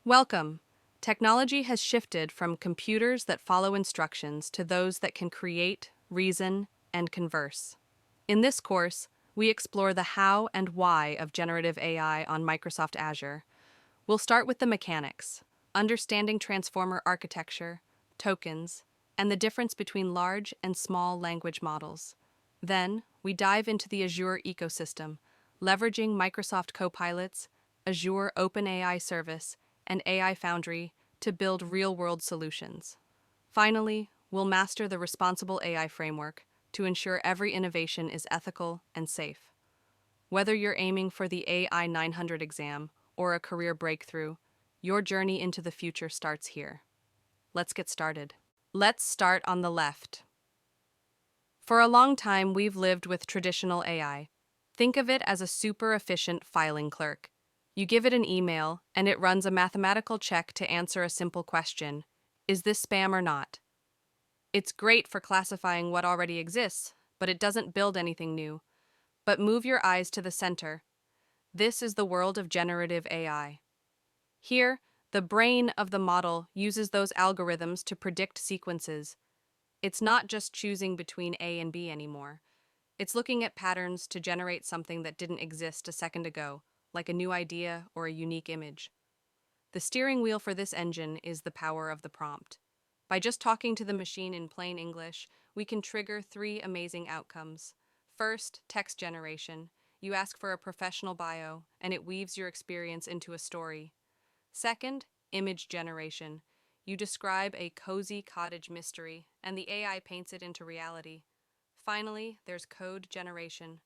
Welcome. Technology has shifted from computers that follow instructions to those that can create, reason, and converse. In this course, we explore the how and why of generative AI on Microsoft Azure. We'll start with the mechanics, understanding transformer architecture, tokens, and the difference between large and small language models. Then, we dive into the Azure ecosystem, leveraging Microsoft Copilots, Azure OpenAI service, and AI Foundry to build real-world solutions. Finally, we'll master the responsible AI framework to ensure every innovation is ethical and safe. Whether you're aiming for the AI-900 exam or a career breakthrough, your journey into the future starts here. Let's get started. Let's start on the left. For a long time, we've lived with traditional AI. Think of it as a super efficient filing clerk. You give it an email, and it runs a mathematical check to answer a simple question: is this spam or not? It's great for classifying what already exists, but it doesn't build anything new. But move your eyes to the center. This is the world of generative AI. Here, the brain of the model uses those algorithms to predict sequences. It's not just choosing between A and B anymore. It's looking at patterns to generate something that didn't exist a second ago, like a new idea or a unique image. The steering wheel for this engine is the power of the prompt. By just talking to the machine in plain English, we can trigger three amazing outcomes. First, text generation. You ask for a professional bio, and it weaves your experience into a story. Second, image generation. You describe a cozy cottage mystery, and the AI paints it into reality. Finally, there's code generation.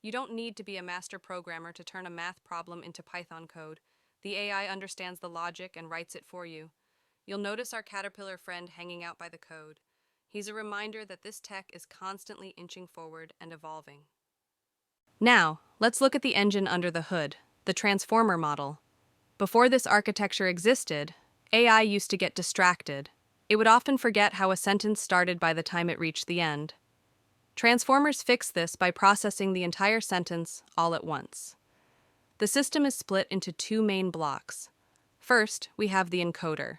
You don't need to be a master programmer to turn a math problem into Python code. The AI understands the logic and writes it for you. You'll notice our caterpillar friend hanging out by the code. He's a reminder that this tech is constantly inching forward and evolving. Now, let's look at the engine under the hood, the transformer model. Before this architecture existed, AI used to get distracted. It would often forget how a sentence started by the time it reached the end. Transformers fix this by processing the entire sentence all at once. The system is split into two main blocks. First, we have the encoder.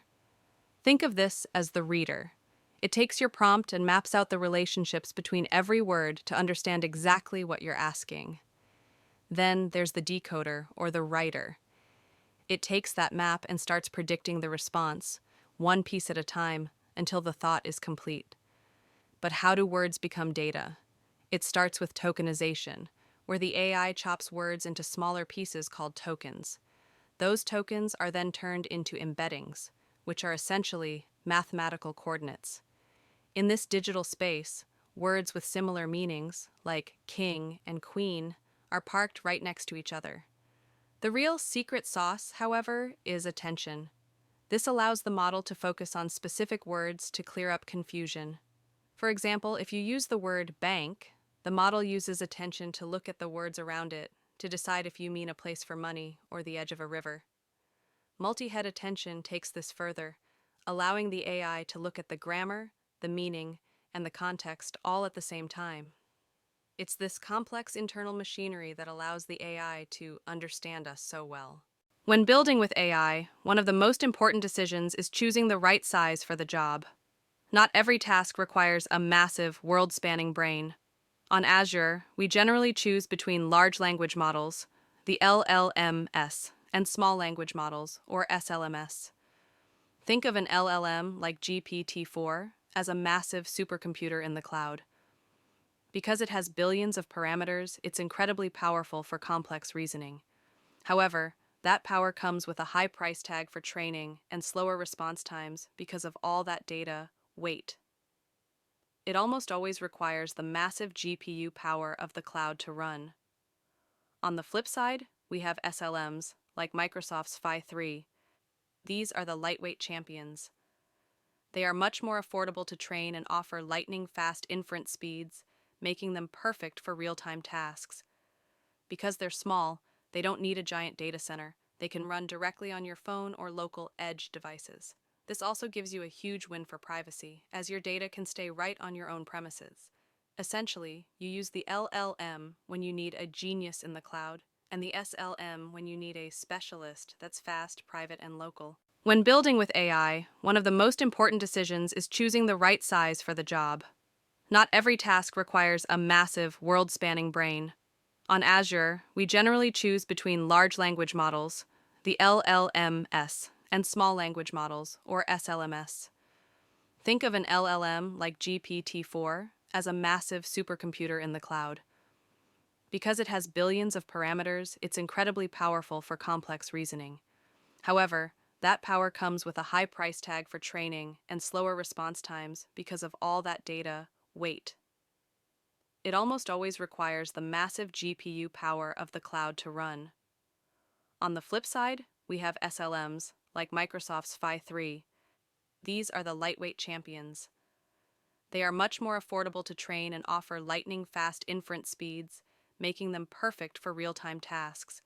Think of this as the reader. It takes your prompt and maps out the relationships between every word to understand exactly what you're asking. Then there's the decoder, or the writer. It takes that map and starts predicting the response, one piece at a time, until the thought is complete. But how do words become data? It starts with tokenization, where the AI chops words into smaller pieces called tokens. Those tokens are then turned into embeddings, which are essentially mathematical coordinates. In this digital space, words with similar meanings, like king and queen, are parked right next to each other. The real secret sauce, however, is attention. This allows the model to focus on specific words to clear up confusion. For example, if you use the word bank, the model uses attention to look at the words around it to decide if you mean a place for money or the edge of a river. Multi-head attention takes this further, allowing the AI to look at the grammar, the meaning, and the context all at the same time. It's this complex internal machinery that allows the AI to understand us so well. When building with AI, one of the most important decisions is choosing the right size for the job. Not every task requires a massive, world-spanning brain. On Azure, we generally choose between large language models, the LLMs, and small language models, or SLMs. Think of an LLM like GPT-4 as a massive supercomputer in the cloud. Because it has billions of parameters, it's incredibly powerful for complex reasoning. However, that power comes with a high price tag for training and slower response times because of all that data, weight. It almost always requires the massive GPU power of the cloud to run. On the flip side, we have SLMs, like Microsoft's Phi 3. These are the lightweight champions. They are much more affordable to train and offer lightning-fast inference speeds, making them perfect for real-time tasks. Because they're small, they don't need a giant data center. They can run directly on your phone or local edge devices. This also gives you a huge win for privacy, as your data can stay right on your own premises. Essentially, you use the LLM when you need a genius in the cloud, and the SLM when you need a specialist that's fast, private, and local. When building with AI, one of the most important decisions is choosing the right size for the job. Not every task requires a massive, world-spanning brain. On Azure, we generally choose between large language models, the LLMs, and small language models, or SLMs. Think of an LLM like GPT-4 as a massive supercomputer in the cloud. Because it has billions of parameters, it's incredibly powerful for complex reasoning. However, that power comes with a high price tag for training and slower response times because of all that data, weight. It almost always requires the massive GPU power of the cloud to run. On the flip side, we have SLMs, like Microsoft's Phi 3. These are the lightweight champions. They are much more affordable to train and offer lightning-fast inference speeds, making them perfect for real-time tasks.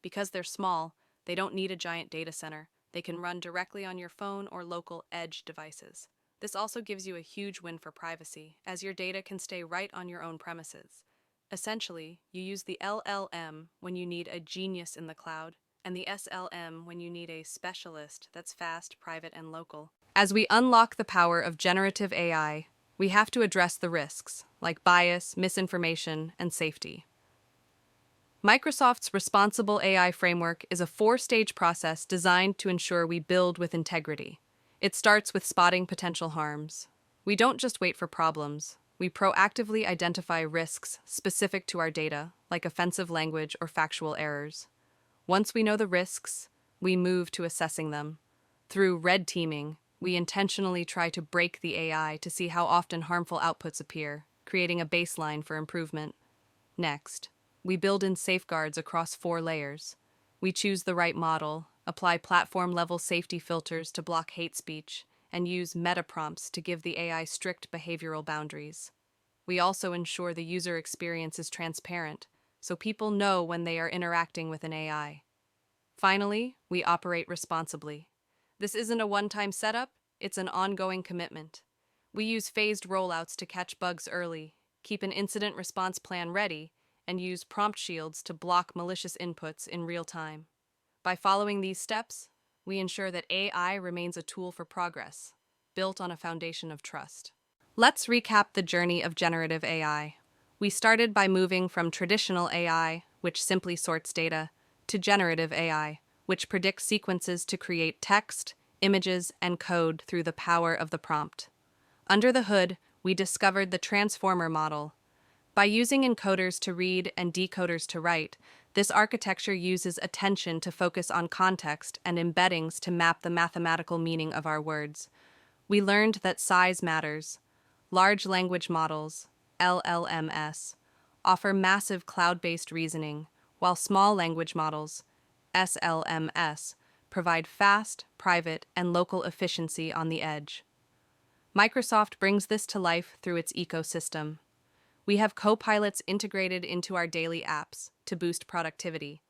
Because they're small, they don't need a giant data center. They can run directly on your phone or local edge devices. This also gives you a huge win for privacy, as your data can stay right on your own premises. Essentially, you use the LLM when you need a genius in the cloud, and the SLM when you need a specialist that's fast, private, and local. As we unlock the power of generative AI, we have to address the risks, like bias, misinformation, and safety. Microsoft's Responsible AI framework is a four-stage process designed to ensure we build with integrity. It starts with spotting potential harms. We don't just wait for problems. We proactively identify risks specific to our data, like offensive language or factual errors. Once we know the risks, we move to assessing them. Through red teaming, we intentionally try to break the AI to see how often harmful outputs appear, creating a baseline for improvement. Next, we build in safeguards across 4 layers. We choose the right model, apply platform-level safety filters to block hate speech, and use meta prompts to give the AI strict behavioral boundaries. We also ensure the user experience is transparent, so people know when they are interacting with an AI. Finally, we operate responsibly. This isn't a one-time setup, it's an ongoing commitment. We use phased rollouts to catch bugs early, keep an incident response plan ready, and use prompt shields to block malicious inputs in real time. By following these steps, we ensure that AI remains a tool for progress, built on a foundation of trust. Let's recap the journey of generative AI. We started by moving from traditional AI, which simply sorts data, to generative AI, which predicts sequences to create text, images, and code through the power of the prompt. Under the hood, we discovered the transformer model. By using encoders to read and decoders to write, this architecture uses attention to focus on context and embeddings to map the mathematical meaning of our words. We learned that size matters. Large language models, LLMs, offer massive cloud-based reasoning, while small language models, SLMs, provide fast, private, and local efficiency on the edge. Microsoft brings this to life through its ecosystem. We have Copilots integrated into our daily apps to boost productivity.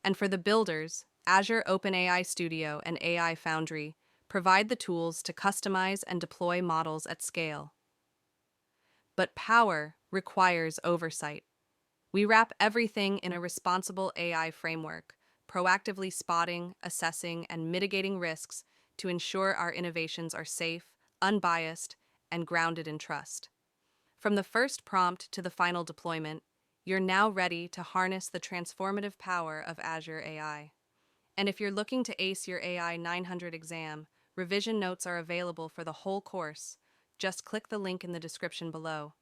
And for the builders, Azure OpenAI Studio and AI Foundry provide the tools to customize and deploy models at scale. But power requires oversight. We wrap everything in a responsible AI framework, proactively spotting, assessing, and mitigating risks to ensure our innovations are safe, unbiased, and grounded in trust. From the first prompt to the final deployment, you're now ready to harness the transformative power of Azure AI. And if you're looking to ace your AI-900 exam, revision notes are available for the whole course. Just click the link in the description below.